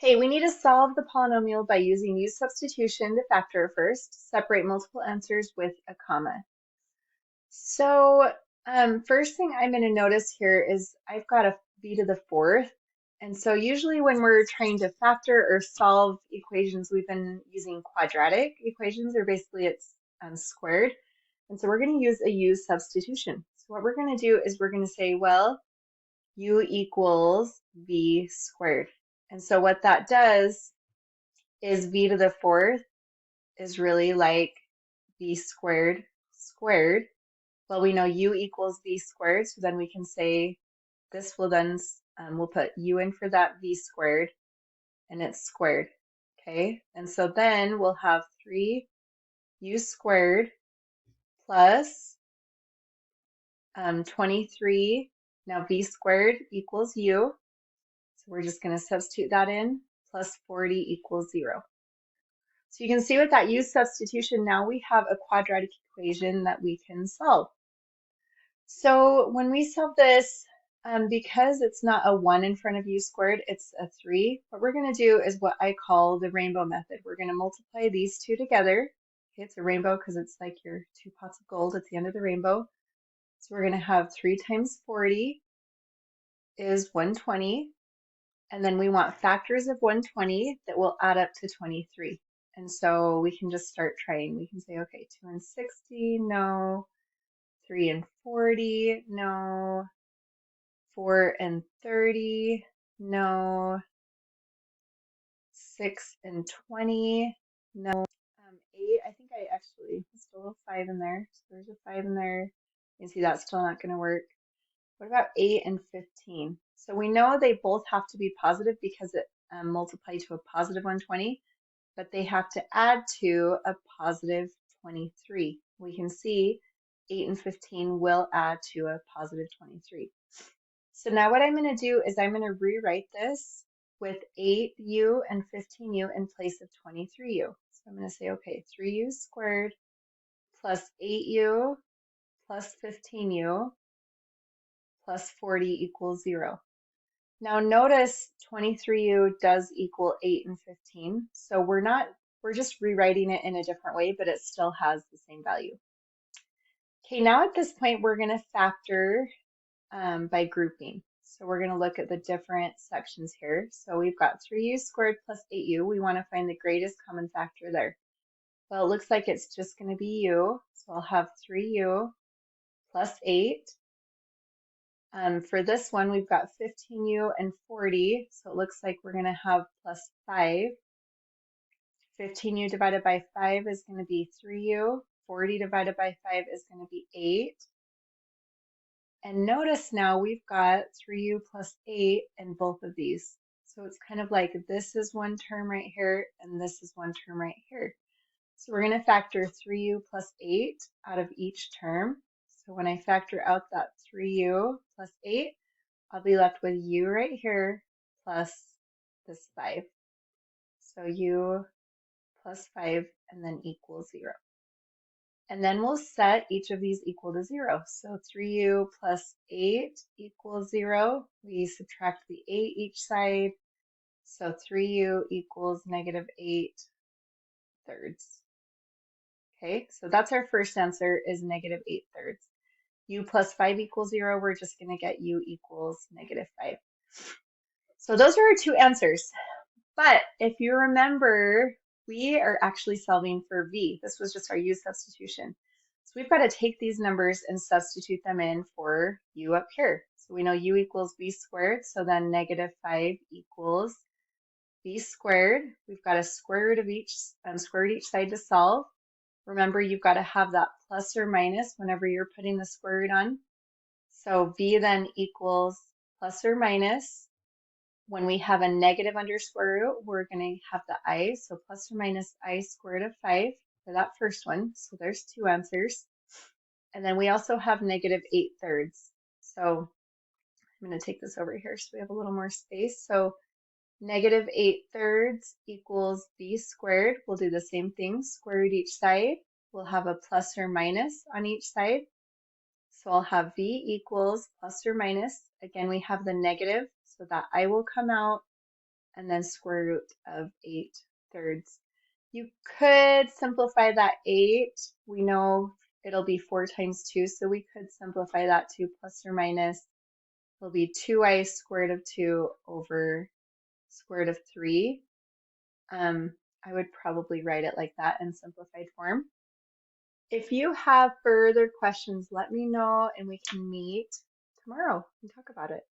Okay, we need to solve the polynomial by using use substitution to factor first, separate multiple answers with a comma. So first thing I'm going to notice here is I've got a b to the fourth. And so usually when we're trying to factor or solve equations, we've been using quadratic equations, or basically it's squared. And so we're going to use a use substitution. So what we're going to do is we're going to say, well, u equals v squared. And so what that does is v to the fourth is really like v squared squared. Well, we know u equals v squared, so then we can say this will then, we'll put u in for that v squared, and it's squared, okay? And so then we'll have 3u squared plus 23. Now v squared equals u, so we're just going to substitute that in, plus 40 equals 0. So you can see with that use substitution, now we have a quadratic equation that we can solve. So when we solve this, because it's not a 1 in front of u squared, it's a 3, what we're going to do is what I call the rainbow method. We're going to multiply these two together. Okay, it's a rainbow because it's like your 2 pots of gold at the end of the rainbow. So we're going to have 3 times 40 is 120. And then we want factors of 120 that will add up to 23. And so we can just start trying. We can say, okay, 2 and 60, no. 3 and 40, no. 4 and 30, no. 6 and 20, no. 8, I think I actually, there's still a 5 in there. So there's a 5 in there. You can see that's still not going to work. What about 8 and 15? So we know they both have to be positive because it multiplied to a positive 120, but they have to add to a positive 23. We can see 8 and 15 will add to a positive 23. So now what I'm going to do is I'm going to rewrite this with 8u and 15u in place of 23u. So I'm going to say, okay, 3u squared plus 8u plus 15u plus 40 equals 0. Now notice 23u does equal 8 and 15. So we're just rewriting it in a different way, but it still has the same value. Okay, now at this point, we're going to factor by grouping. So we're going to look at the different sections here. So we've got 3u squared plus 8u. We want to find the greatest common factor there. Well, it looks like it's just going to be u. So I'll have 3u plus 8. For this one, we've got 15u and 40, so it looks like we're going to have plus 5. 15u divided by 5 is going to be 3u. 40 divided by 5 is going to be 8. And notice now we've got 3u plus 8 in both of these. So it's kind of like this is one term right here, and this is one term right here. So we're going to factor 3u plus 8 out of each term. So when I factor out that 3u plus 8, I'll be left with u right here plus this 5. So u plus 5 and then equals 0. And then we'll set each of these equal to 0. So 3u plus 8 equals 0. We subtract the 8 each side. So 3u equals negative 8 thirds. Okay, so that's our first answer is negative 8 thirds. U plus 5 equals 0, we're just going to get u equals negative 5. So those are our two answers. But if you remember, we are actually solving for v. This was just our u substitution. So we've got to take these numbers and substitute them in for u up here. So we know u equals v squared, so then negative 5 equals v squared. We've got a square root of each side to solve. Remember, you've got to have that plus or minus whenever you're putting the square root on. So v then equals plus or minus. When we have a negative under square root, we're going to have the I, so plus or minus I squared of 5 for that first one. So there's two answers. And then we also have negative 8 thirds. So I'm going to take this over here so we have a little more space. So negative 8 thirds equals v squared. We'll do the same thing, square root each side. We'll have a plus or minus on each side. So I'll have v equals plus or minus. Again, we have the negative, so that I will come out, and then square root of 8/3. You could simplify that 8. We know it'll be 4 times 2, so we could simplify that to plus or minus. It'll be 2i squared of 2 over square root of 3. I would probably write it like that in simplified form. If you have further questions, let me know and we can meet tomorrow and talk about it.